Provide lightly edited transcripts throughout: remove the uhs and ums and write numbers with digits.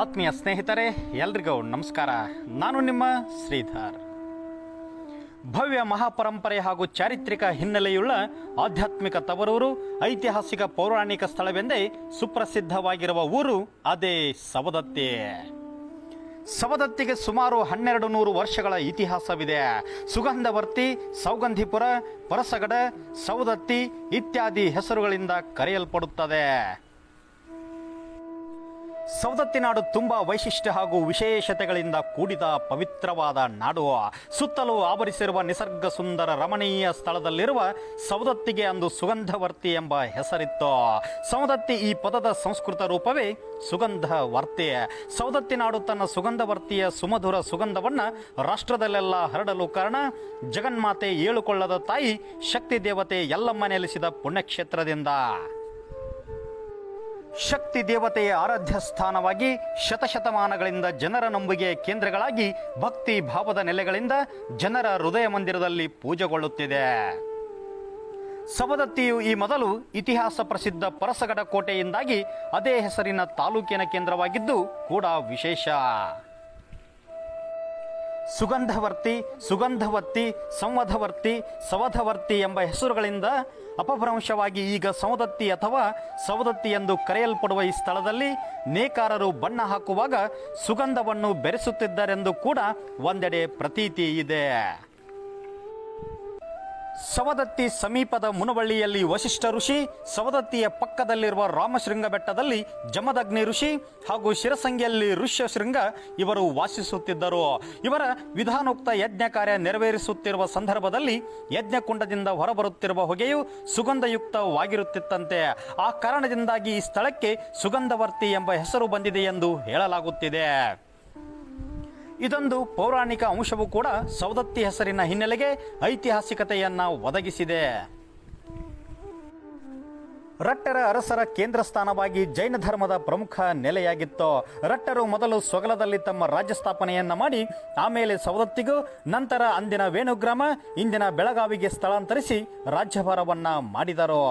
ಆತ್ಮೀಯ ಸ್ನೇಹಿತರೆ, ಎಲ್ರಿಗೂ ನಮಸ್ಕಾರ. ನಾನು ನಿಮ್ಮ ಶ್ರೀಧರ್. ಭವ್ಯ ಮಹಾಪರಂಪರೆ ಹಾಗೂ ಚಾರಿತ್ರಿಕ ಹಿನ್ನೆಲೆಯುಳ್ಳ ಆಧ್ಯಾತ್ಮಿಕ ತವರೂರು, ಐತಿಹಾಸಿಕ ಪೌರಾಣಿಕ ಸ್ಥಳವೆಂದೇ ಸುಪ್ರಸಿದ್ಧವಾಗಿರುವ ಊರು ಅದೇ ಸವದತ್ತಿ. ಸವದತ್ತಿಗೆ ಸುಮಾರು 1200 ವರ್ಷಗಳ ಇತಿಹಾಸವಿದೆ. ಸುಗಂಧವರ್ತಿ, ಸೌಗಂಧಿಪುರ, ಪರಸಗಡ, ಸವದತ್ತಿ ಇತ್ಯಾದಿ ಹೆಸರುಗಳಿಂದ ಕರೆಯಲ್ಪಡುತ್ತದೆ. ಸವದತ್ತಿ ನಾಡು ತುಂಬ ವೈಶಿಷ್ಟ್ಯ ಹಾಗೂ ವಿಶೇಷತೆಗಳಿಂದ ಕೂಡಿದ ಪವಿತ್ರವಾದ ನಾಡು. ಸುತ್ತಲೂ ಆವರಿಸಿರುವ ನಿಸರ್ಗ ಸುಂದರ ರಮಣೀಯ ಸ್ಥಳದಲ್ಲಿರುವ ಸವದತ್ತಿಗೆ ಅಂದು ಸುಗಂಧವರ್ತಿ ಎಂಬ ಹೆಸರಿತ್ತು. ಸವದತ್ತಿ ಈ ಪದದ ಸಂಸ್ಕೃತ ರೂಪವೇ ಸುಗಂಧವರ್ತಿ. ಸವದತ್ತಿ ನಾಡು ತನ್ನ ಸುಗಂಧವರ್ತಿಯ ಸುಮಧುರ ಸುಗಂಧವನ್ನು ರಾಷ್ಟ್ರದಲ್ಲೆಲ್ಲ ಹರಡಲು ಕಾರಣ ಜಗನ್ಮಾತೆ ಏಳುಕೊಳ್ಳದ ತಾಯಿ ಶಕ್ತಿ ದೇವತೆ ಯಲ್ಲಮ್ಮ ನೆಲೆಸಿದ ಪುಣ್ಯಕ್ಷೇತ್ರದಿಂದ. ಶಕ್ತಿ ದೇವತೆಯ ಆರಾಧ್ಯ ಸ್ಥಾನವಾಗಿ ಶತಶತಮಾನಗಳಿಂದ ಜನರ ನಂಬಿಕೆಯ ಕೇಂದ್ರಗಳಾಗಿ ಭಕ್ತಿ ಭಾವದ ನೆಲೆಗಳಿಂದ ಜನರ ಹೃದಯ ಮಂದಿರದಲ್ಲಿ ಪೂಜೆಗೊಳ್ಳುತ್ತಿದೆ. ಸವದತ್ತಿಯು ಈ ಮೊದಲು ಇತಿಹಾಸ ಪ್ರಸಿದ್ಧ ಪರಸಗಡ ಕೋಟೆಯಿಂದಾಗಿ ಅದೇ ಹೆಸರಿನ ತಾಲೂಕಿನ ಕೇಂದ್ರವಾಗಿದ್ದು ಕೂಡ ವಿಶೇಷ. ಸುಗಂಧವರ್ತಿ, ಸುಗಂಧವತ್ತಿ, ಸಂವಧವರ್ತಿ, ಸವಧವರ್ತಿ ಎಂಬ ಹೆಸರುಗಳಿಂದ ಅಪಭ್ರಂಶವಾಗಿ ಈಗ ಸವದತ್ತಿ ಅಥವಾ ಸವದತ್ತಿ ಎಂದು ಕರೆಯಲ್ಪಡುವ ಈ ಸ್ಥಳದಲ್ಲಿ ನೇಕಾರರು ಬಣ್ಣ ಹಾಕುವಾಗ ಸುಗಂಧವನ್ನು ಬೆರೆಸುತ್ತಿದ್ದರೆಂದು ಕೂಡ ಒಂದೆಡೆ ಪ್ರತೀತಿ ಇದೆ. ಸವದತ್ತಿ ಸಮೀಪದ ಮುನವಳ್ಳಿಯಲ್ಲಿ ವಸಿಷ್ಠ ಋಷಿ, ಸವದತ್ತಿಯ ಪಕ್ಕದಲ್ಲಿರುವ ರಾಮಶೃಂಗ ಬೆಟ್ಟದಲ್ಲಿ ಜಮದಗ್ನಿ ಋಷಿ ಹಾಗೂ ಶಿರಸಂಗಿಯಲ್ಲಿ ಋಷ್ಯಶೃಂಗ ಇವರು ವಾಸಿಸುತ್ತಿದ್ದರು. ಇವರ ವಿಧಾನೋಕ್ತ ಯಜ್ಞ ಕಾರ್ಯ ನೆರವೇರಿಸುತ್ತಿರುವ ಸಂದರ್ಭದಲ್ಲಿ ಯಜ್ಞಕುಂಡದಿಂದ ಹೊರಬರುತ್ತಿರುವ ಹೊಗೆಯು ಸುಗಂಧಯುಕ್ತವಾಗಿರುತ್ತಿತ್ತಂತೆ. ಆ ಕಾರಣದಿಂದಾಗಿ ಈ ಸ್ಥಳಕ್ಕೆ ಸುಗಂಧವರ್ತಿ ಎಂಬ ಹೆಸರು ಬಂದಿದೆ ಎಂದು ಹೇಳಲಾಗುತ್ತಿದೆ. ಇದೊಂದು ಪೌರಾಣಿಕ ಅಂಶವೂ ಕೂಡ ಸವದತ್ತಿ ಹೆಸರಿನ ಹಿನ್ನೆಲೆಗೆ ಐತಿಹಾಸಿಕತೆಯನ್ನು ಒದಗಿಸಿದೆ. ರಟ್ಟರ ಅರಸರ ಕೇಂದ್ರ ಸ್ಥಾನವಾಗಿ ಜೈನ ಧರ್ಮದ ಪ್ರಮುಖ ನೆಲೆಯಾಗಿತ್ತು. ರಟ್ಟರು ಮೊದಲು ಸೊಗಲದಲ್ಲಿ ತಮ್ಮ ರಾಜ್ಯ ಸ್ಥಾಪನೆಯನ್ನ ಮಾಡಿ ಆಮೇಲೆ ಸವದತ್ತಿಗೂ, ನಂತರ ಅಂದಿನ ವೇಣುಗ್ರಾಮ ಇಂದಿನ ಬೆಳಗಾವಿಗೆ ಸ್ಥಳಾಂತರಿಸಿ ರಾಜ್ಯಭಾರವನ್ನ ಮಾಡಿದರು.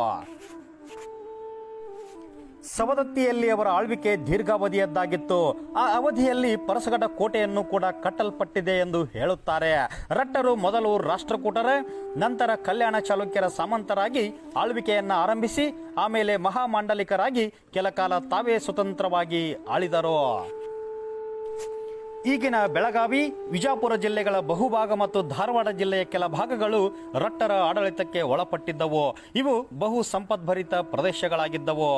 ಸವದತ್ತಿಯಲ್ಲಿ ಅವರ ಆಳ್ವಿಕೆ ದೀರ್ಘಾವಧಿಯದ್ದಾಗಿತ್ತು. ಆ ಅವಧಿಯಲ್ಲಿ ಪರಸಗಡ ಕೋಟೆಯನ್ನು ಕೂಡ ಕಟ್ಟಲ್ಪಟ್ಟಿದೆ ಎಂದು ಹೇಳುತ್ತಾರೆ. ರಟ್ಟರು ಮೊದಲು ರಾಷ್ಟ್ರಕೂಟರ, ನಂತರ ಕಲ್ಯಾಣ ಚಾಲುಕ್ಯರ ಸಾಮಂತರಾಗಿ ಆಳ್ವಿಕೆಯನ್ನು ಆರಂಭಿಸಿ ಆಮೇಲೆ ಮಹಾಮಾಂಡಲಿಕರಾಗಿ ಕೆಲಕಾಲ ತಾವೇ ಸ್ವತಂತ್ರವಾಗಿ ಆಳಿದರು. ಈಗಿನ ಬೆಳಗಾವಿ, ವಿಜಾಪುರ ಜಿಲ್ಲೆಗಳ ಬಹುಭಾಗ ಮತ್ತು ಧಾರವಾಡ ಜಿಲ್ಲೆಯ ಕೆಲ ಭಾಗಗಳು ರಟ್ಟರ ಆಡಳಿತಕ್ಕೆ ಒಳಪಟ್ಟಿದ್ದವು. ಇವು ಬಹು ಸಂಪದ್ಭರಿತ ಪ್ರದೇಶಗಳಾಗಿದ್ದವು.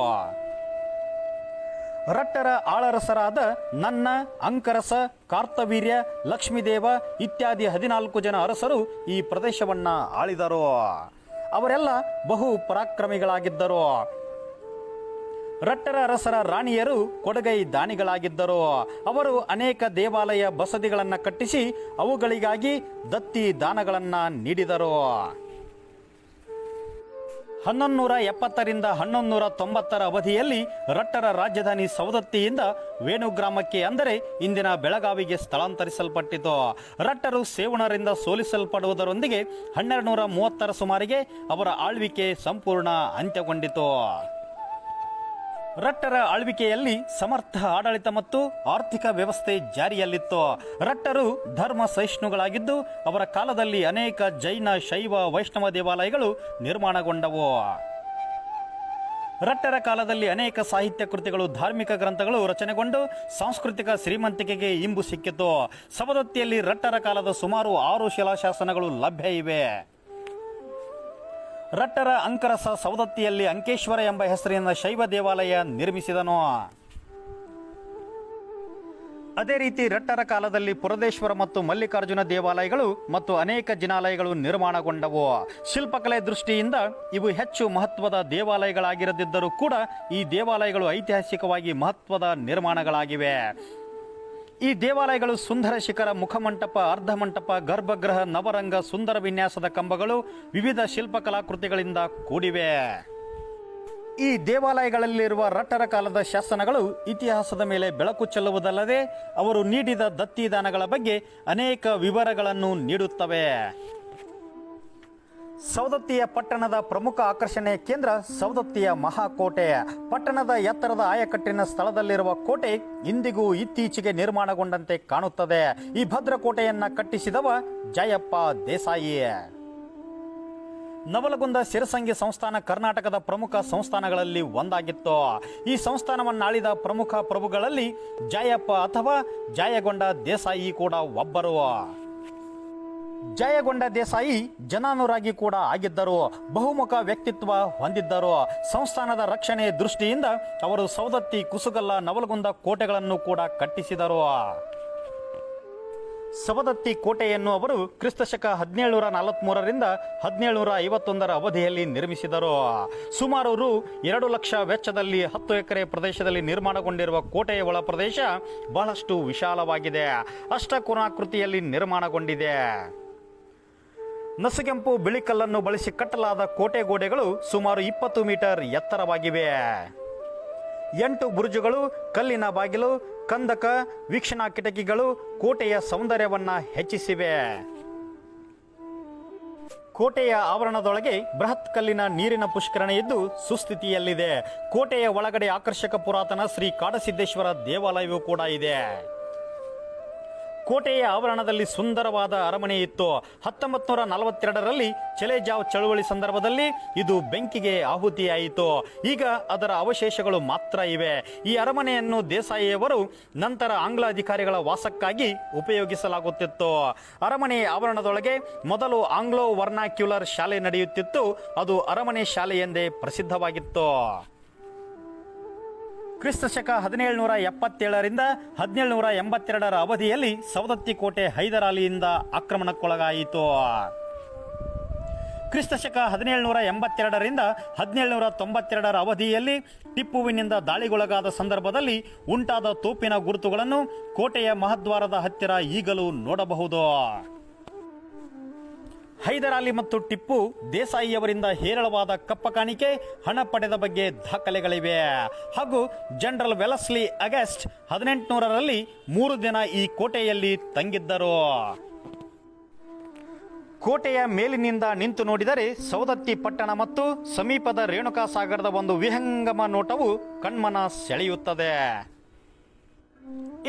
ರಟ್ಟರ ಆಳರಸರಾದ ನನ್ನ, ಅಂಕರಸ, ಕಾರ್ತವೀರ್ಯ, ಲಕ್ಷ್ಮೀದೇವ ಇತ್ಯಾದಿ 14 ಜನ ಅರಸರು ಈ ಪ್ರದೇಶವನ್ನ ಆಳಿದರು. ಅವರೆಲ್ಲ ಬಹು ಪರಾಕ್ರಮಿಗಳಾಗಿದ್ದರು. ರಟ್ಟರ ಅರಸರ ರಾಣಿಯರು ಕೊಡಗೈ ದಾನಿಗಳಾಗಿದ್ದರು. ಅವರು ಅನೇಕ ದೇವಾಲಯ ಬಸದಿಗಳನ್ನು ಕಟ್ಟಿಸಿ ಅವುಗಳಿಗಾಗಿ ದತ್ತಿ ದಾನಗಳನ್ನು ನೀಡಿದರು. 1170ರಿಂದ 1190 ಅವಧಿಯಲ್ಲಿ ರಟ್ಟರ ರಾಜಧಾನಿ ಸವದತ್ತಿಯಿಂದ ವೇಣುಗ್ರಾಮಕ್ಕೆ ಅಂದರೆ ಇಂದಿನ ಬೆಳಗಾವಿಗೆ ಸ್ಥಳಾಂತರಿಸಲ್ಪಟ್ಟಿತು. ರಟ್ಟರು ಸೇವಣರಿಂದ ಸೋಲಿಸಲ್ಪಡುವುದರೊಂದಿಗೆ 1230ರ ಸುಮಾರಿಗೆ ಅವರ ಆಳ್ವಿಕೆ ಸಂಪೂರ್ಣ ಅಂತ್ಯಗೊಂಡಿತು. ರಟ್ಟರ ಆಳ್ವಿಕೆಯಲ್ಲಿ ಸಮರ್ಥ ಆಡಳಿತ ಮತ್ತು ಆರ್ಥಿಕ ವ್ಯವಸ್ಥೆ ಜಾರಿಯಲ್ಲಿತ್ತು. ರಟ್ಟರು ಧರ್ಮ ಸಹಿಷ್ಣುಗಳಾಗಿದ್ದು ಅವರ ಕಾಲದಲ್ಲಿ ಅನೇಕ ಜೈನ, ಶೈವ, ವೈಷ್ಣವ ದೇವಾಲಯಗಳು ನಿರ್ಮಾಣಗೊಂಡವು. ರಟ್ಟರ ಕಾಲದಲ್ಲಿ ಅನೇಕ ಸಾಹಿತ್ಯ ಕೃತಿಗಳು, ಧಾರ್ಮಿಕ ಗ್ರಂಥಗಳು ರಚನೆಗೊಂಡು ಸಾಂಸ್ಕೃತಿಕ ಶ್ರೀಮಂತಿಕೆಗೆ ಇಂಬು ಸಿಕ್ಕಿತು. ಸವದತ್ತಿಯಲ್ಲಿ ರಟ್ಟರ ಕಾಲದ ಸುಮಾರು 6 ಶಿಲಾಶಾಸನಗಳು ಲಭ್ಯ ಇವೆ. ರಟ್ಟರ ಅಂಕರಸ ಸವದತ್ತಿಯಲ್ಲಿ ಅಂಕೇಶ್ವರ ಎಂಬ ಹೆಸರಿನ ಶೈವ ದೇವಾಲಯ ನಿರ್ಮಿಸಿದನು. ಅದೇ ರೀತಿ ರಟ್ಟರ ಕಾಲದಲ್ಲಿ ಪುರದೇಶ್ವರ ಮತ್ತು ಮಲ್ಲಿಕಾರ್ಜುನ ದೇವಾಲಯಗಳು ಮತ್ತು ಅನೇಕ ಜಿನಾಲಯಗಳು ನಿರ್ಮಾಣಗೊಂಡವು. ಶಿಲ್ಪಕಲೆ ದೃಷ್ಟಿಯಿಂದ ಇವು ಹೆಚ್ಚು ಮಹತ್ವದ ದೇವಾಲಯಗಳಾಗಿರದಿದ್ದರೂ ಕೂಡ ಈ ದೇವಾಲಯಗಳು ಐತಿಹಾಸಿಕವಾಗಿ ಮಹತ್ವದ ನಿರ್ಮಾಣಗಳಾಗಿವೆ. ಈ ದೇವಾಲಯಗಳು ಸುಂದರ ಶಿಖರ, ಮುಖಮಂಟಪ, ಅರ್ಧಮಂಟಪ, ಗರ್ಭಗೃಹ, ನವರಂಗ, ಸುಂದರ ವಿನ್ಯಾಸದ ಕಂಬಗಳು, ವಿವಿಧ ಶಿಲ್ಪಕಲಾಕೃತಿಗಳಿಂದ ಕೂಡಿವೆ. ಈ ದೇವಾಲಯಗಳಲ್ಲಿರುವ ರಟ್ಟರ ಕಾಲದ ಶಾಸನಗಳು ಇತಿಹಾಸದ ಮೇಲೆ ಬೆಳಕು ಚೆಲ್ಲುವುದಲ್ಲದೆ ಅವರು ನೀಡಿದ ದತ್ತಿದಾನಗಳ ಬಗ್ಗೆ ಅನೇಕ ವಿವರಗಳನ್ನು ನೀಡುತ್ತವೆ. ಸವದತ್ತಿಯ ಪಟ್ಟಣದ ಪ್ರಮುಖ ಆಕರ್ಷಣೆಯ ಕೇಂದ್ರ ಸವದತ್ತಿಯ ಮಹಾಕೋಟೆ. ಪಟ್ಟಣದ ಎತ್ತರದ ಆಯಕಟ್ಟಿನ ಸ್ಥಳದಲ್ಲಿರುವ ಕೋಟೆ ಇಂದಿಗೂ ಇತ್ತೀಚೆಗೆ ನಿರ್ಮಾಣಗೊಂಡಂತೆ ಕಾಣುತ್ತದೆ. ಈ ಭದ್ರಕೋಟೆಯನ್ನ ಕಟ್ಟಿಸಿದವ ಜಯಪ್ಪ ದೇಸಾಯಿ. ನವಲಗುಂದ ಸಿರಸಂಗಿ ಸಂಸ್ಥಾನ ಕರ್ನಾಟಕದ ಪ್ರಮುಖ ಸಂಸ್ಥಾನಗಳಲ್ಲಿ ಒಂದಾಗಿತ್ತು. ಈ ಸಂಸ್ಥಾನವನ್ನಾಳಿದ ಪ್ರಮುಖ ಪ್ರಭುಗಳಲ್ಲಿ ಜಯಪ್ಪ ಅಥವಾ ಜಯಗೊಂಡ ದೇಸಾಯಿ ಕೂಡ ಒಬ್ಬರು. ಜಯಗೊಂಡ ದೇಸಾಯಿ ಜನಾನುರಾಗಿ ಕೂಡ ಆಗಿದ್ದರು. ಬಹುಮುಖ ವ್ಯಕ್ತಿತ್ವ ಹೊಂದಿದ್ದರು. ಸಂಸ್ಥಾನದ ರಕ್ಷಣೆ ದೃಷ್ಟಿಯಿಂದ ಅವರು ಸವದತ್ತಿ, ಕುಸುಗಲ್ಲ, ನವಲಗುಂದ ಕೋಟೆಗಳನ್ನು ಕೂಡ ಕಟ್ಟಿಸಿದರು. ಸವದತ್ತಿ ಕೋಟೆಯನ್ನು ಅವರು ಕ್ರಿಸ್ತಶಕ 1743ರಿಂದ 1751 ಅವಧಿಯಲ್ಲಿ ನಿರ್ಮಿಸಿದರು. ಸುಮಾರು ರು 2 ಲಕ್ಷ ವೆಚ್ಚದಲ್ಲಿ 10 ಎಕರೆ ಪ್ರದೇಶದಲ್ಲಿ ನಿರ್ಮಾಣಗೊಂಡಿರುವ ಕೋಟೆಯ ಒಳ ಪ್ರದೇಶ ಬಹಳಷ್ಟು ವಿಶಾಲವಾಗಿದೆ. ಅಷ್ಟಕೋನಾಕೃತಿಯಲ್ಲಿ ನಿರ್ಮಾಣಗೊಂಡಿದೆ. ನಸುಗೆಂಪು ಬಿಳಿ ಕಲ್ಲನ್ನು ಬಳಸಿ ಕಟ್ಟಲಾದ ಕೋಟೆ ಗೋಡೆಗಳು ಸುಮಾರು 20 ಮೀಟರ್ ಎತ್ತರವಾಗಿವೆ. 8 ಬುರುಜುಗಳು, ಕಲ್ಲಿನ ಬಾಗಿಲು, ಕಂದಕ, ವೀಕ್ಷಣಾ ಕಿಟಕಿಗಳು ಕೋಟೆಯ ಸೌಂದರ್ಯವನ್ನ ಹೆಚ್ಚಿಸಿವೆ. ಕೋಟೆಯ ಆವರಣದೊಳಗೆ ಬೃಹತ್ ಕಲ್ಲಿನ ನೀರಿನ ಪುಷ್ಕರಣೆ ಇದ್ದು ಸುಸ್ಥಿತಿಯಲ್ಲಿದೆ. ಕೋಟೆಯ ಒಳಗಡೆ ಆಕರ್ಷಕ ಪುರಾತನ ಶ್ರೀ ಕಾಡಸಿದ್ದೇಶ್ವರ ದೇವಾಲಯವೂ ಕೂಡ ಇದೆ. ಕೋಟೆಯ ಆವರಣದಲ್ಲಿ ಸುಂದರವಾದ ಅರಮನೆ ಇತ್ತು. 1942ರಲ್ಲಿ ಚೆಲೆಜಾವ್ ಚಳುವಳಿ ಸಂದರ್ಭದಲ್ಲಿ ಇದು ಬೆಂಕಿಗೆ ಆಹುತಿಯಾಯಿತು. ಈಗ ಅದರ ಅವಶೇಷಗಳು ಮಾತ್ರ ಇವೆ. ಈ ಅರಮನೆಯನ್ನು ದೇಸಾಯಿಯವರು ನಂತರ ಆಂಗ್ಲ ಅಧಿಕಾರಿಗಳ ವಾಸಕ್ಕಾಗಿ ಉಪಯೋಗಿಸಲಾಗುತ್ತಿತ್ತು. ಅರಮನೆ ಆವರಣದೊಳಗೆ ಮೊದಲು ಆಂಗ್ಲೋ ವರ್ನಾಕ್ಯುಲರ್ ಶಾಲೆ ನಡೆಯುತ್ತಿತ್ತು. ಅದು ಅರಮನೆ ಶಾಲೆ ಎಂದೇ ಪ್ರಸಿದ್ಧವಾಗಿತ್ತು. ಕ್ರಿಸ್ತಶಕ 1777ರಿಂದ 1782 ಅವಧಿಯಲ್ಲಿ ಸವದತ್ತಿ ಕೋಟೆ ಹೈದರಾಲಿಯಿಂದ ಆಕ್ರಮಣಕ್ಕೊಳಗಾಯಿತು. ಕ್ರಿಸ್ತಶಕ 1782ರಿಂದ 1792 ಅವಧಿಯಲ್ಲಿ ಟಿಪ್ಪುವಿನಿಂದ ದಾಳಿಗೊಳಗಾದ ಸಂದರ್ಭದಲ್ಲಿ ಉಂಟಾದ ತೋಪಿನ ಗುರುತುಗಳನ್ನು ಕೋಟೆಯ ಮಹದ್ವಾರದ ಹತ್ತಿರ ಈಗಲೂ ನೋಡಬಹುದು. ಹೈದರಾಲಿ ಮತ್ತು ಟಿಪ್ಪು ದೇಸಾಯಿಯವರಿಂದ ಹೇರಳವಾದ ಕಪ್ಪ ಕಾಣಿಕೆ, ಹಣ ಪಡೆದ ಬಗ್ಗೆ ದಾಖಲೆಗಳಿವೆ. ಹಾಗೂ ಜನರಲ್ ವೆಲಸ್ಲಿ ಆಗಸ್ಟ್ 1800ರಲ್ಲಿ 3 ದಿನ ಈ ಕೋಟೆಯಲ್ಲಿ ತಂಗಿದ್ದರು. ಕೋಟೆಯ ಮೇಲಿನಿಂದ ನಿಂತು ನೋಡಿದರೆ ಸವದತ್ತಿ ಪಟ್ಟಣ ಮತ್ತು ಸಮೀಪದ ರೇಣುಕಾ ಸಾಗರದ ಒಂದು ವಿಹಂಗಮ ನೋಟವು ಕಣ್ಮನ ಸೆಳೆಯುತ್ತದೆ.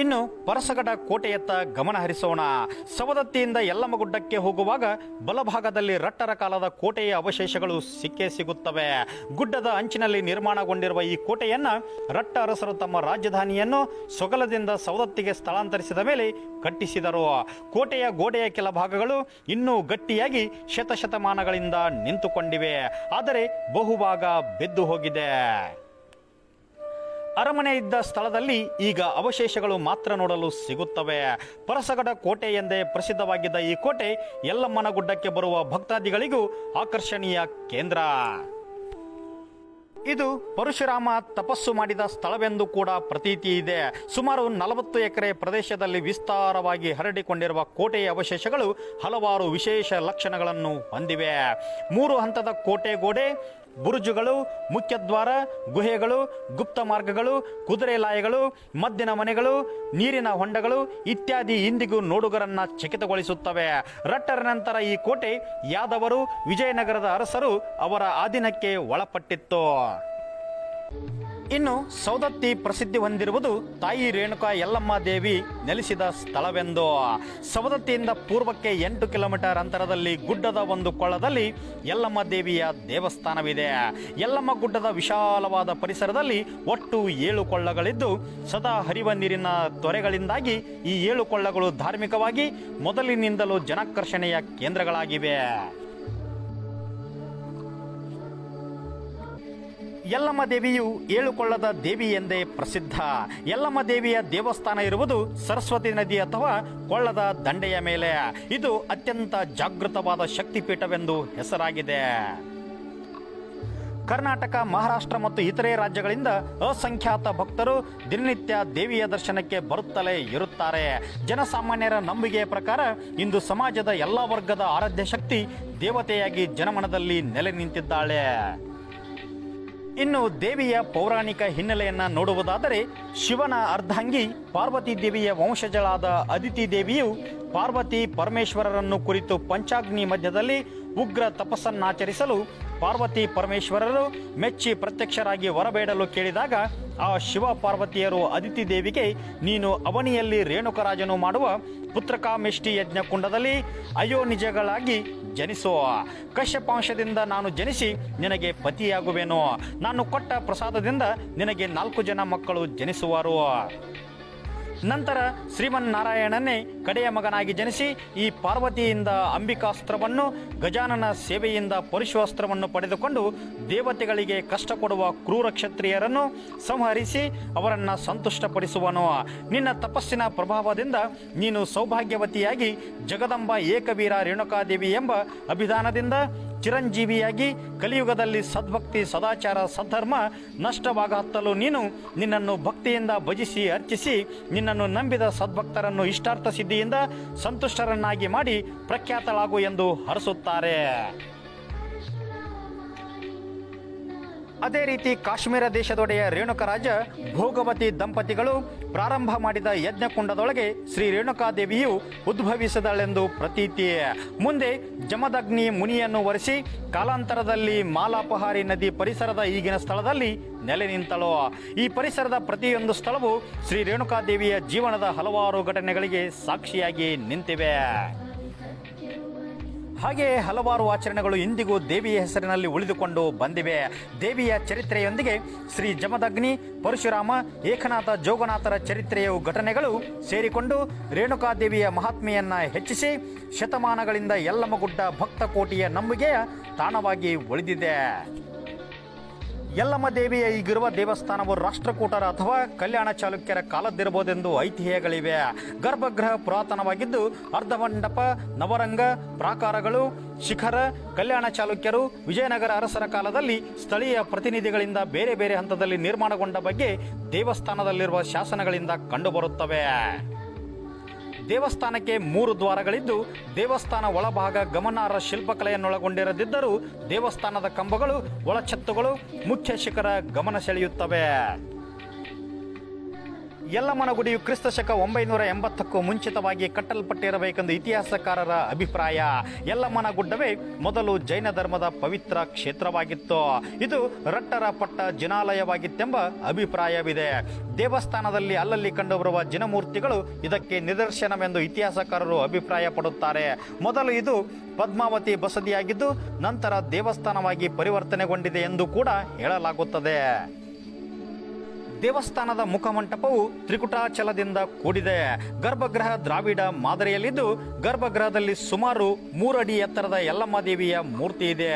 ಇನ್ನು ಪರಸಗಡ ಕೋಟೆಯತ್ತ ಗಮನ ಹರಿಸೋಣ. ಸವದತ್ತಿಯಿಂದ ಯಲ್ಲಮ್ಮಗುಡ್ಡಕ್ಕೆ ಹೋಗುವಾಗ ಬಲಭಾಗದಲ್ಲಿ ರಟ್ಟರ ಕಾಲದ ಕೋಟೆಯ ಅವಶೇಷಗಳು ಸಿಕ್ಕೇ ಸಿಗುತ್ತವೆ. ಗುಡ್ಡದ ಅಂಚಿನಲ್ಲಿ ನಿರ್ಮಾಣಗೊಂಡಿರುವ ಈ ಕೋಟೆಯನ್ನ ರಟ್ಟ ಅರಸರು ತಮ್ಮ ರಾಜಧಾನಿಯನ್ನು ಸೊಗಲದಿಂದ ಸವದತ್ತಿಗೆ ಸ್ಥಳಾಂತರಿಸಿದ ಮೇಲೆ ಕಟ್ಟಿಸಿದರು. ಕೋಟೆಯ ಗೋಡೆಯ ಕೆಲ ಭಾಗಗಳು ಇನ್ನೂ ಗಟ್ಟಿಯಾಗಿ ಶತಶತಮಾನಗಳಿಂದ ನಿಂತುಕೊಂಡಿವೆ. ಆದರೆ ಬಹುಭಾಗ ಬಿದ್ದು ಹೋಗಿದೆ. ಅರಮನೆ ಇದ್ದ ಸ್ಥಳದಲ್ಲಿ ಈಗ ಅವಶೇಷಗಳು ಮಾತ್ರ ನೋಡಲು ಸಿಗುತ್ತವೆ. ಪರಸಗಡ ಕೋಟೆ ಎಂದೇ ಪ್ರಸಿದ್ಧವಾಗಿದ್ದ ಈ ಕೋಟೆ ಯಲ್ಲಮ್ಮನ ಗುಡ್ಡಕ್ಕೆ ಬರುವ ಭಕ್ತಾದಿಗಳಿಗೂ ಆಕರ್ಷಣೀಯ ಕೇಂದ್ರ. ಇದು ಪರಶುರಾಮ ತಪಸ್ಸು ಮಾಡಿದ ಸ್ಥಳವೆಂದು ಕೂಡ ಪ್ರತೀತಿ ಇದೆ. ಸುಮಾರು 40 ಎಕರೆ ಪ್ರದೇಶದಲ್ಲಿ ವಿಸ್ತಾರವಾಗಿ ಹರಡಿಕೊಂಡಿರುವ ಕೋಟೆಯ ಅವಶೇಷಗಳು ಹಲವಾರು ವಿಶೇಷ ಲಕ್ಷಣಗಳನ್ನು ಹೊಂದಿವೆ. 3 ಹಂತದ ಕೋಟೆ ಗೋಡೆ, ಬುರುಜುಗಳು, ಮುಖ್ಯದ್ವಾರ, ಗುಹೆಗಳು, ಗುಪ್ತ ಮಾರ್ಗಗಳು, ಕುದುರೆ ಲಾಯಗಳು, ಮದ್ದಿನ ಮನೆಗಳು, ನೀರಿನ ಹೊಂಡಗಳು ಇತ್ಯಾದಿ ಇಂದಿಗೂ ನೋಡುಗರನ್ನ ಚಕಿತಗೊಳಿಸುತ್ತವೆ. ರಟ್ಟರ ನಂತರ ಈ ಕೋಟೆ ಯಾದವರು, ವಿಜಯನಗರದ ಅರಸರು ಅವರ ಆಧೀನಕ್ಕೆ ಒಳಪಟ್ಟಿತ್ತು. ಇನ್ನು ಸವದತ್ತಿ ಪ್ರಸಿದ್ಧಿ ಹೊಂದಿರುವುದು ತಾಯಿ ರೇಣುಕಾ ಯಲ್ಲಮ್ಮ ದೇವಿ ನೆಲೆಸಿದ ಸ್ಥಳವೆಂದು. ಸವದತ್ತಿಯಿಂದ ಪೂರ್ವಕ್ಕೆ 8 ಕಿಲೋಮೀಟರ್ ಅಂತರದಲ್ಲಿ ಗುಡ್ಡದ ಒಂದು ಕೊಳ್ಳದಲ್ಲಿ ಯಲ್ಲಮ್ಮ ದೇವಿಯ ದೇವಸ್ಥಾನವಿದೆ. ಯಲ್ಲಮ್ಮ ಗುಡ್ಡದ ವಿಶಾಲವಾದ ಪರಿಸರದಲ್ಲಿ ಒಟ್ಟು 7 ಕೊಳ್ಳಗಳಿದ್ದು ಸದಾ ಹರಿವ ನೀರಿನ ತೊರೆಗಳಿಂದಾಗಿ ಈ 7 ಕೊಳ್ಳಗಳು ಧಾರ್ಮಿಕವಾಗಿ ಮೊದಲಿನಿಂದಲೂ ಜನಾಕರ್ಷಣೆಯ ಕೇಂದ್ರಗಳಾಗಿವೆ. ಯಲ್ಲಮ್ಮ ದೇವಿಯು 7 ಕೊಳ್ಳದ ದೇವಿ ಎಂದೇ ಪ್ರಸಿದ್ಧ. ಯಲ್ಲಮ್ಮ ದೇವಿಯ ದೇವಸ್ಥಾನ ಇರುವುದು ಸರಸ್ವತಿ ನದಿ ಅಥವಾ ಕೊಳ್ಳದ ದಂಡೆಯ ಮೇಲೆ. ಇದು ಅತ್ಯಂತ ಜಾಗೃತವಾದ ಶಕ್ತಿಪೀಠವೆಂದು ಹೆಸರಾಗಿದೆ. ಕರ್ನಾಟಕ, ಮಹಾರಾಷ್ಟ್ರ ಮತ್ತು ಇತರೆ ರಾಜ್ಯಗಳಿಂದ ಅಸಂಖ್ಯಾತ ಭಕ್ತರು ದಿನನಿತ್ಯ ದೇವಿಯ ದರ್ಶನಕ್ಕೆ ಬರುತ್ತಲೇ ಇರುತ್ತಾರೆ. ಜನಸಾಮಾನ್ಯರ ನಂಬಿಕೆಯ ಪ್ರಕಾರ ಇಂದು ಸಮಾಜದ ಎಲ್ಲ ವರ್ಗದ ಆರಾಧ್ಯ ಶಕ್ತಿ ದೇವತೆಯಾಗಿ ಜನಮನದಲ್ಲಿ ನೆಲೆ ನಿಂತಿದ್ದಾಳೆ. ಇನ್ನು ದೇವಿಯ ಪೌರಾಣಿಕ ಹಿನ್ನೆಲೆಯನ್ನ ನೋಡುವುದಾದರೆ ಶಿವನ ಅರ್ಧಾಂಗಿ ಪಾರ್ವತಿ ದೇವಿಯ ವಂಶಜಳಾದ ಅದಿತಿ ದೇವಿಯು ಪಾರ್ವತಿ ಪರಮೇಶ್ವರರನ್ನು ಕುರಿತು ಪಂಚಾಗ್ನಿ ಮಧ್ಯದಲ್ಲಿ ಉಗ್ರ ತಪಸ್ಸನ್ನಾಚರಿಸಲು ಪಾರ್ವತಿ ಪರಮೇಶ್ವರರು ಮೆಚ್ಚಿ ಪ್ರತ್ಯಕ್ಷರಾಗಿ ವರಬೇಡಲು ಕೇಳಿದಾಗ ಆ ಶಿವ ಪಾರ್ವತಿಯರು ಅದಿತಿ ದೇವಿಗೆ, ನೀನು ಅವನಿಯಲ್ಲಿ ರೇಣುಕರಾಜನು ಮಾಡುವ ಪುತ್ರಕಾಮೇಷ್ಟಿ ಯಜ್ಞ ಕುಂಡದಲ್ಲಿ ಅಯೋನಿಜಗಳಾಗಿ ಜನಿಸೋ. ಕಶ್ಯಪಾಂಶದಿಂದ ನಾನು ಜನಿಸಿ ನಿನಗೆ ಪತಿಯಾಗುವೆನು. ನಾನು ಕೊಟ್ಟ ಪ್ರಸಾದದಿಂದ ನಿನಗೆ 4 ಜನ ಮಕ್ಕಳು ಜನಿಸುವರು. ನಂತರ ಶ್ರೀಮನ್ನಾರಾಯಣನೇ ಕಡೆಯ ಮಗನಾಗಿ ಜನಿಸಿ ಈ ಪಾರ್ವತಿಯಿಂದ ಅಂಬಿಕಾಸ್ತ್ರವನ್ನು, ಗಜಾನನ ಸೇವೆಯಿಂದ ಪರಶುವಸ್ತ್ರವನ್ನು ಪಡೆದುಕೊಂಡು ದೇವತೆಗಳಿಗೆ ಕಷ್ಟ ಕೊಡುವ ಕ್ರೂರ ಕ್ಷತ್ರಿಯರನ್ನು ಸಂಹರಿಸಿ ಅವರನ್ನು ಸಂತುಷ್ಟಪಡಿಸುವನು. ನಿನ್ನ ತಪಸ್ಸಿನ ಪ್ರಭಾವದಿಂದ ನೀನು ಸೌಭಾಗ್ಯವತಿಯಾಗಿ ಜಗದಂಬ ಏಕವೀರ ರೇಣುಕಾದೇವಿ ಎಂಬ ಅಭಿಧಾನದಿಂದ ಚಿರಂಜೀವಿಯಾಗಿ ಕಲಿಯುಗದಲ್ಲಿ ಸದ್ಭಕ್ತಿ ಸದಾಚಾರ ಸದ್ಧರ್ಮ ನಷ್ಟವಾಗ ಹತ್ತಲು ನೀನು ನಿನ್ನನ್ನು ಭಕ್ತಿಯಿಂದ ಭಜಿಸಿ ಅರ್ಚಿಸಿ ನಿನ್ನನ್ನು ನಂಬಿದ ಸದ್ಭಕ್ತರನ್ನು ಇಷ್ಟಾರ್ಥ ಸಿದ್ಧಿಯಿಂದ ಸಂತುಷ್ಟರನ್ನಾಗಿ ಮಾಡಿ ಪ್ರಖ್ಯಾತಳಾಗು ಎಂದು ಹರಸುತ್ತಾರೆ. ಅದೇ ರೀತಿ ಕಾಶ್ಮೀರ ದೇಶದೊಡೆಯ ರೇಣುಕರಾಜ ಭೋಗವತಿ ದಂಪತಿಗಳು ಪ್ರಾರಂಭ ಮಾಡಿದ ಯಜ್ಞಕುಂಡದೊಳಗೆ ಶ್ರೀ ರೇಣುಕಾದೇವಿಯು ಉದ್ಭವಿಸಿದಳೆಂದು ಪ್ರತೀತಿ. ಮುಂದೆ ಜಮದಗ್ನಿ ಮುನಿಯನ್ನು ವರಿಸಿ ಕಾಲಾಂತರದಲ್ಲಿ ಮಾಲಾಪಹಾರಿ ನದಿ ಪರಿಸರದ ಈಗಿನ ಸ್ಥಳದಲ್ಲಿ ನೆಲೆ ನಿಂತಳು. ಈ ಪರಿಸರದ ಪ್ರತಿಯೊಂದು ಸ್ಥಳವು ಶ್ರೀ ರೇಣುಕಾದೇವಿಯ ಜೀವನದ ಹಲವಾರು ಘಟನೆಗಳಿಗೆ ಸಾಕ್ಷಿಯಾಗಿ ನಿಂತಿವೆ. ಹಾಗೆಯೇ ಹಲವಾರು ಆಚರಣೆಗಳು ಇಂದಿಗೂ ದೇವಿಯ ಹೆಸರಿನಲ್ಲಿ ಉಳಿದುಕೊಂಡು ಬಂದಿವೆ. ದೇವಿಯ ಚರಿತ್ರೆಯೊಂದಿಗೆ ಶ್ರೀ ಜಮದಗ್ನಿ, ಪರಶುರಾಮ, ಏಕನಾಥ, ಜೋಗನಾಥರ ಚರಿತ್ರೆಯ ಘಟನೆಗಳು ಸೇರಿಕೊಂಡು ರೇಣುಕಾದೇವಿಯ ಮಹಾತ್ಮೆಯನ್ನ ಹೆಚ್ಚಿಸಿ ಶತಮಾನಗಳಿಂದ ಯಲ್ಲಮ್ಮಗುಡ್ಡ ಭಕ್ತ ಕೋಟಿಯ ನಂಬಿಕೆಯ ತಾಣವಾಗಿ ಉಳಿದಿದೆ. ಯಲ್ಲಮ್ಮ ದೇವಿಯ ಈಗಿರುವ ದೇವಸ್ಥಾನವು ರಾಷ್ಟ್ರಕೂಟರ ಅಥವಾ ಕಲ್ಯಾಣ ಚಾಲುಕ್ಯರ ಕಾಲದ್ದಿರಬಹುದೆಂದು ಐತಿಹ್ಯಗಳಿವೆ. ಗರ್ಭಗೃಹ ಪುರಾತನವಾಗಿದ್ದು ಅರ್ಧಮಂಡಪ, ನವರಂಗ, ಪ್ರಾಕಾರಗಳು, ಶಿಖರ ಕಲ್ಯಾಣ ಚಾಲುಕ್ಯರು, ವಿಜಯನಗರ ಅರಸರ ಕಾಲದಲ್ಲಿ ಸ್ಥಳೀಯ ಪ್ರತಿನಿಧಿಗಳಿಂದ ಬೇರೆ ಬೇರೆ ಹಂತದಲ್ಲಿ ನಿರ್ಮಾಣಗೊಂಡ ಬಗ್ಗೆ ದೇವಸ್ಥಾನದಲ್ಲಿರುವ ಶಾಸನಗಳಿಂದ ಕಂಡುಬರುತ್ತವೆ. ದೇವಸ್ಥಾನಕ್ಕೆ 3 ದ್ವಾರಗಳಿದ್ದು ದೇವಸ್ಥಾನ ಒಳಭಾಗ ಗಮನಾರ್ಹ ಶಿಲ್ಪಕಲೆಯನ್ನೊಳಗೊಂಡಿರದಿದ್ದರೂ ದೇವಸ್ಥಾನದ ಕಂಬಗಳು, ಒಳಛತ್ತುಗಳು, ಮುಖ್ಯ ಶಿಖರ ಗಮನ ಸೆಳೆಯುತ್ತವೆ. ಯಲ್ಲಮ್ಮನ ಗುಡಿಯು ಕ್ರಿಸ್ತಶಕ 980ಕ್ಕೂ ಮುಂಚಿತವಾಗಿ ಕಟ್ಟಲ್ಪಟ್ಟಿರಬೇಕೆಂದು ಇತಿಹಾಸಕಾರರ ಅಭಿಪ್ರಾಯ. ಯಲ್ಲಮ್ಮನ ಗುಡ್ಡವೇ ಮೊದಲು ಜೈನ ಧರ್ಮದ ಪವಿತ್ರ ಕ್ಷೇತ್ರವಾಗಿತ್ತು. ಇದು ರಟ್ಟರ ಪಟ್ಟ ಜಿನಾಲಯವಾಗಿತ್ತೆಂಬ ಅಭಿಪ್ರಾಯವಿದೆ. ದೇವಸ್ಥಾನದಲ್ಲಿ ಅಲ್ಲಲ್ಲಿ ಕಂಡುಬರುವ ಜಿನಮೂರ್ತಿಗಳು ಇದಕ್ಕೆ ನಿದರ್ಶನವೆಂದು ಇತಿಹಾಸಕಾರರು ಅಭಿಪ್ರಾಯ ಪಡುತ್ತಾರೆ. ಮೊದಲು ಇದು ಪದ್ಮಾವತಿ ಬಸದಿಯಾಗಿದ್ದು ನಂತರ ದೇವಸ್ಥಾನವಾಗಿ ಪರಿವರ್ತನೆಗೊಂಡಿದೆ ಎಂದು ಕೂಡ ಹೇಳಲಾಗುತ್ತದೆ. ದೇವಸ್ಥಾನದ ಮುಖಮಂಟಪವು ತ್ರಿಕುಟಾಚಲದಿಂದ ಕೂಡಿದೆ. ಗರ್ಭಗೃಹ ದ್ರಾವಿಡ ಮಾದರಿಯಲ್ಲಿದ್ದು ಗರ್ಭಗೃಹದಲ್ಲಿ ಸುಮಾರು 3 ಅಡಿ ಎತ್ತರದ ಯಲ್ಲಮ್ಮ ದೇವಿಯ ಮೂರ್ತಿ ಇದೆ.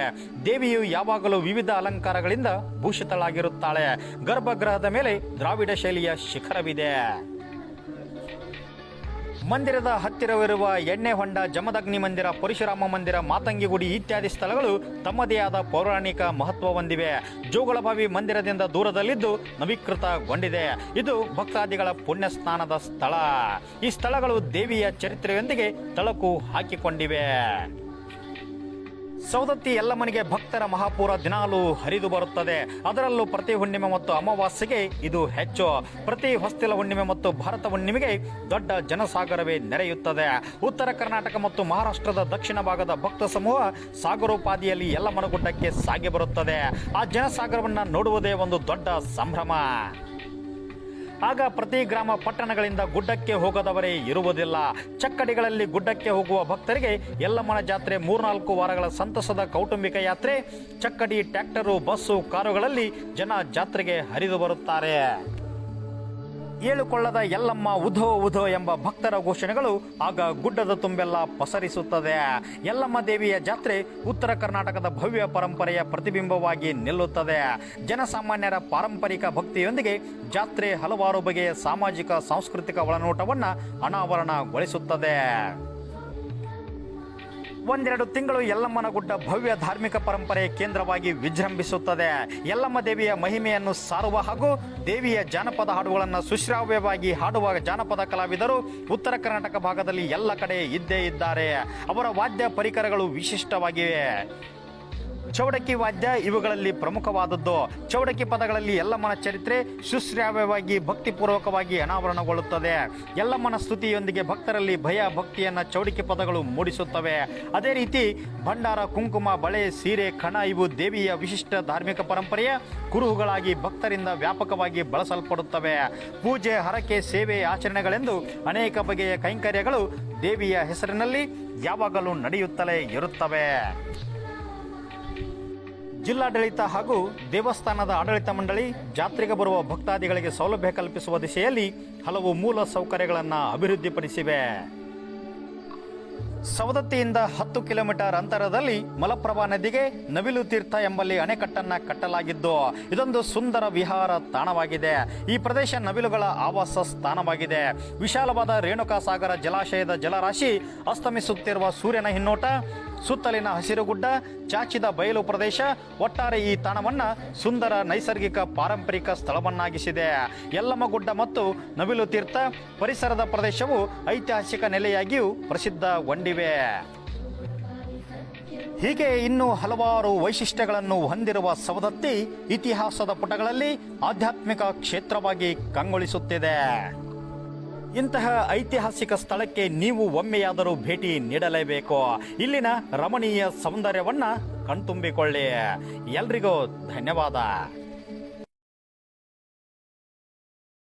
ದೇವಿಯು ಯಾವಾಗಲೂ ವಿವಿಧ ಅಲಂಕಾರಗಳಿಂದ ಭೂಷಿತಳಾಗಿರುತ್ತಾಳೆ. ಗರ್ಭಗೃಹದ ಮೇಲೆ ದ್ರಾವಿಡ ಶೈಲಿಯ ಶಿಖರವಿದೆ. ಮಂದಿರದ ಹತ್ತಿರವಿರುವ ಎಣ್ಣೆ ಹೊಂಡ, ಜಮದಗ್ನಿ ಮಂದಿರ, ಪರಶುರಾಮ ಮಂದಿರ, ಮಾತಂಗಿ ಗುಡಿ ಇತ್ಯಾದಿ ಸ್ಥಳಗಳು ತಮ್ಮದೇ ಆದ ಪೌರಾಣಿಕ ಮಹತ್ವ ಹೊಂದಿವೆ. ಜೋಗಳಬಾವಿ ಮಂದಿರದಿಂದ ದೂರದಲ್ಲಿದ್ದು ನವೀಕೃತಗೊಂಡಿದೆ. ಇದು ಭಕ್ತಾದಿಗಳ ಪುಣ್ಯ ಸ್ನಾನದ ಸ್ಥಳ. ಈ ಸ್ಥಳಗಳು ದೇವಿಯ ಚರಿತ್ರೆಯೊಂದಿಗೆ ತಳಕು ಹಾಕಿಕೊಂಡಿವೆ. ಸೌದತ್ತಿ ಯಲ್ಲಮ್ಮನಿಗೆ ಭಕ್ತರ ಮಹಾಪೂರ ದಿನಾಲೂ ಹರಿದು ಬರುತ್ತದೆ. ಅದರಲ್ಲೂ ಪ್ರತಿ ಹುಣ್ಣಿಮೆ ಮತ್ತು ಅಮಾವಾಸ್ಯೆಗೆ ಇದು ಹೆಚ್ಚು. ಪ್ರತಿ ಹೊಸ್ತಿಲ ಹುಣ್ಣಿಮೆ ಮತ್ತು ಭಾರತ ಹುಣ್ಣಿಮೆಗೆ ದೊಡ್ಡ ಜನಸಾಗರವೇ ನೆರೆಯುತ್ತದೆ. ಉತ್ತರ ಕರ್ನಾಟಕ ಮತ್ತು ಮಹಾರಾಷ್ಟ್ರದ ದಕ್ಷಿಣ ಭಾಗದ ಭಕ್ತ ಸಮೂಹ ಸಾಗರೋಪಾದಿಯಲ್ಲಿ ಯಲ್ಲಮ್ಮನ ಗುಡ್ಡಕ್ಕೆ ಸಾಗಿ ಬರುತ್ತದೆ. ಆ ಜನಸಾಗರವನ್ನು ನೋಡುವುದೇ ಒಂದು ದೊಡ್ಡ ಸಂಭ್ರಮ. ಆಗ ಪ್ರತಿ ಗ್ರಾಮ ಪಟ್ಟಣಗಳಿಂದ ಗುಡ್ಡಕ್ಕೆ ಹೋಗದವರೇ ಇರುವುದಿಲ್ಲ. ಚಕ್ಕಡಿಗಳಲ್ಲಿ ಗುಡ್ಡಕ್ಕೆ ಹೋಗುವ ಭಕ್ತರಿಗೆ ಯಲ್ಲಮ್ಮನ ಜಾತ್ರೆ 3-4 ವಾರಗಳ ಸಂತಸದ ಕೌಟುಂಬಿಕ ಯಾತ್ರೆ. ಚಕ್ಕಡಿ, ಟ್ರ್ಯಾಕ್ಟರು, ಬಸ್ಸು, ಕಾರುಗಳಲ್ಲಿ ಜನ ಜಾತ್ರೆಗೆ ಹರಿದು ಬರುತ್ತಾರೆ. ಏಳುಕೊಳ್ಳದ ಯಲ್ಲಮ್ಮ ಉಧೋ ಉಧೋ ಎಂಬ ಭಕ್ತರ ಘೋಷಣೆಗಳು ಆಗ ಗುಡ್ಡದ ತುಂಬೆಲ್ಲ ಪಸರಿಸುತ್ತದೆ. ಯಲ್ಲಮ್ಮ ದೇವಿಯ ಜಾತ್ರೆ ಉತ್ತರ ಕರ್ನಾಟಕದ ಭವ್ಯ ಪರಂಪರೆಯ ಪ್ರತಿಬಿಂಬವಾಗಿ ನಿಲ್ಲುತ್ತದೆ. ಜನಸಾಮಾನ್ಯರ ಪಾರಂಪರಿಕ ಭಕ್ತಿಯೊಂದಿಗೆ ಜಾತ್ರೆ ಹಲವಾರು ಬಗೆಯ ಸಾಮಾಜಿಕ ಸಾಂಸ್ಕೃತಿಕ ಒಳನೋಟವನ್ನು ಅನಾವರಣಗೊಳಿಸುತ್ತದೆ. 1-2 ತಿಂಗಳು ಯಲ್ಲಮ್ಮನ ಗುಡ್ಡ ಭವ್ಯ ಧಾರ್ಮಿಕ ಪರಂಪರೆಯ ಕೇಂದ್ರವಾಗಿ ವಿಜೃಂಭಿಸುತ್ತದೆ. ಯಲ್ಲಮ್ಮ ದೇವಿಯ ಮಹಿಮೆಯನ್ನು ಸಾರುವ ಹಾಗೂ ದೇವಿಯ ಜಾನಪದ ಹಾಡುಗಳನ್ನು ಸುಶ್ರಾವ್ಯವಾಗಿ ಹಾಡುವ ಜಾನಪದ ಕಲಾವಿದರು ಉತ್ತರ ಕರ್ನಾಟಕ ಭಾಗದಲ್ಲಿ ಎಲ್ಲ ಕಡೆ ಇದ್ದೇ ಇದ್ದಾರೆ. ಅವರ ವಾದ್ಯ ಪರಿಕರಗಳು ವಿಶಿಷ್ಟವಾಗಿವೆ. ಚೌಡಕಿ ವಾದ್ಯ ಇವುಗಳಲ್ಲಿ ಪ್ರಮುಖವಾದದ್ದು. ಚೌಡಕಿ ಪದಗಳಲ್ಲಿ ಯಲ್ಲಮ್ಮನ ಚರಿತ್ರೆ ಸುಶ್ರಾವ್ಯವಾಗಿ ಭಕ್ತಿಪೂರ್ವಕವಾಗಿ ಅನಾವರಣಗೊಳ್ಳುತ್ತದೆ. ಯಲ್ಲಮ್ಮನ ಸ್ತುತಿಯೊಂದಿಗೆ ಭಕ್ತರಲ್ಲಿ ಭಯ ಭಕ್ತಿಯನ್ನ ಚೌಡಕಿ ಪದಗಳು ಮೂಡಿಸುತ್ತವೆ. ಅದೇ ರೀತಿ ಭಂಡಾರ, ಕುಂಕುಮ, ಬಳೆ, ಸೀರೆ, ಕಣ ಇವು ದೇವಿಯ ವಿಶಿಷ್ಟ ಧಾರ್ಮಿಕ ಪರಂಪರೆಯ ಕುರುಹುಗಳಾಗಿ ಭಕ್ತರಿಂದ ವ್ಯಾಪಕವಾಗಿ ಬಳಸಲ್ಪಡುತ್ತವೆ. ಪೂಜೆ, ಹರಕೆ, ಸೇವೆ, ಆಚರಣೆಗಳೆಂದು ಅನೇಕ ಬಗೆಯ ಕೈಂಕರ್ಯಗಳು ದೇವಿಯ ಹೆಸರಿನಲ್ಲಿ ಯಾವಾಗಲೂ ನಡೆಯುತ್ತಲೇ ಇರುತ್ತವೆ. ಜಿಲ್ಲಾಡಳಿತ ಹಾಗೂ ದೇವಸ್ಥಾನದ ಆಡಳಿತ ಮಂಡಳಿ ಜಾತ್ರೆಗೆ ಬರುವ ಭಕ್ತಾದಿಗಳಿಗೆ ಸೌಲಭ್ಯ ಕಲ್ಪಿಸುವ ದಿಶೆಯಲ್ಲಿ ಹಲವು ಮೂಲ ಸೌಕರ್ಯಗಳನ್ನು ಅಭಿವೃದ್ಧಿಪಡಿಸಿವೆ. ಸವದತ್ತಿಯಿಂದ 10 ಕಿಲೋಮೀಟರ್ ಅಂತರದಲ್ಲಿ ಮಲಪ್ರಭಾ ನದಿಗೆ ನವಿಲು ತೀರ್ಥ ಎಂಬಲ್ಲಿ ಅಣೆಕಟ್ಟನ್ನು ಕಟ್ಟಲಾಗಿದ್ದು ಇದೊಂದು ಸುಂದರ ವಿಹಾರ ತಾಣವಾಗಿದೆ. ಈ ಪ್ರದೇಶ ನವಿಲುಗಳ ಆವಾಸ ಸ್ಥಾನವಾಗಿದೆ. ವಿಶಾಲವಾದ ರೇಣುಕಾ ಸಾಗರ ಜಲಾಶಯದ ಜಲರಾಶಿ, ಅಸ್ತಮಿಸುತ್ತಿರುವ ಸೂರ್ಯನ ಹಿನ್ನೋಟ, ಸುತ್ತಲಿನ ಹಸಿರುಗುಡ್ಡ, ಚಾಚಿದ ಬಯಲು ಪ್ರದೇಶ ಒಟ್ಟಾರೆ ಈ ತಾಣವನ್ನು ಸುಂದರ ನೈಸರ್ಗಿಕ ಪಾರಂಪರಿಕ ಸ್ಥಳವನ್ನಾಗಿಸಿದೆ. ಯಲ್ಲಮ್ಮಗುಡ್ಡ ಮತ್ತು ನವಿಲು ತೀರ್ಥ ಪರಿಸರದ ಪ್ರದೇಶವು ಐತಿಹಾಸಿಕ ನೆಲೆಯಾಗಿಯೂ ಪ್ರಸಿದ್ಧಗೊಂಡಿವೆ. ಹೀಗೆ ಇನ್ನೂ ಹಲವಾರು ವೈಶಿಷ್ಟ್ಯಗಳನ್ನು ಹೊಂದಿರುವ ಸವದತ್ತಿ ಇತಿಹಾಸದ ಪುಟಗಳಲ್ಲಿ ಆಧ್ಯಾತ್ಮಿಕ ಕ್ಷೇತ್ರವಾಗಿ ಕಂಗೊಳಿಸುತ್ತಿದೆ. ಇಂತಹ ಐತಿಹಾಸಿಕ ಸ್ಥಳಕ್ಕೆ ನೀವು ಒಮ್ಮೆಯಾದರೂ ಭೇಟಿ ನೀಡಲೇಬೇಕು. ಇಲ್ಲಿನ ರಮಣೀಯ ಸೌಂದರ್ಯವನ್ನ ಕಣ್ತುಂಬಿಕೊಳ್ಳಿ. ಎಲ್ರಿಗೂ ಧನ್ಯವಾದ.